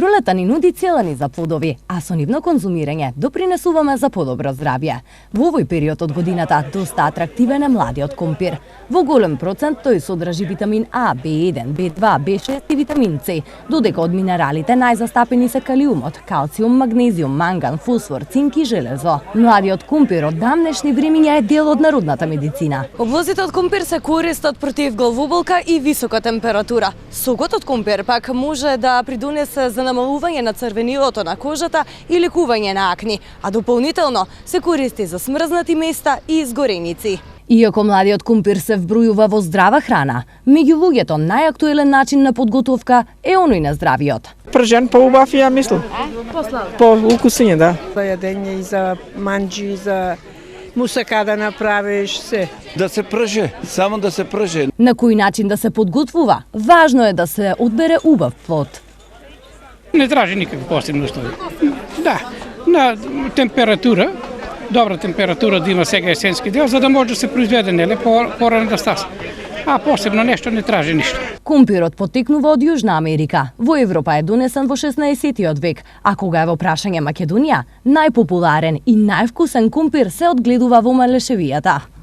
Пролета ни нуди целени за плодови, а со нивно конзумирање допринесуваме за подобро здравје. Во овој период од годината доста атрактивен е младиот компир. Во голем процент тој содржи витамин А, B1, B2, B6 и витамин С, додека од минералите најзастапени се калиумот, калциум, магнезиум, манган, фосфор, цинк и железо. Младиот компир од дамнешни времиња е дел од народната медицина. Облозите од компир се користат против главоболка и висока температура. Сокот од компир пак може да придонесе за намалување на црвенилото на кожата и лекување на акни, а дополнително се користи за смрзнати места и изгореници. Иако младиот компир се вбројува во здрава храна, меѓу луѓето најактуелен начин на подготовка е оној на здравиот. Пржен поубав, ја мислам. По укусиње, да. За јадење и за манџи, за мусака да направиш се. Да се прже, само да се прже. На кој начин да се подготвува? Важно е да се одбере убав плод. Не тражи никакви посебни услови. Да, на температура, добра температура да има сега есенски дел, за да може да се произведе неле порано да стаса. А посебно нешто не тражи ништо. Компирот потекнува од Јужна Америка. Во Европа е донесен во 16-тиот век, а кога е во прашање Македонија, најпопуларен и највкусен компир се одгледува во Малешевијата.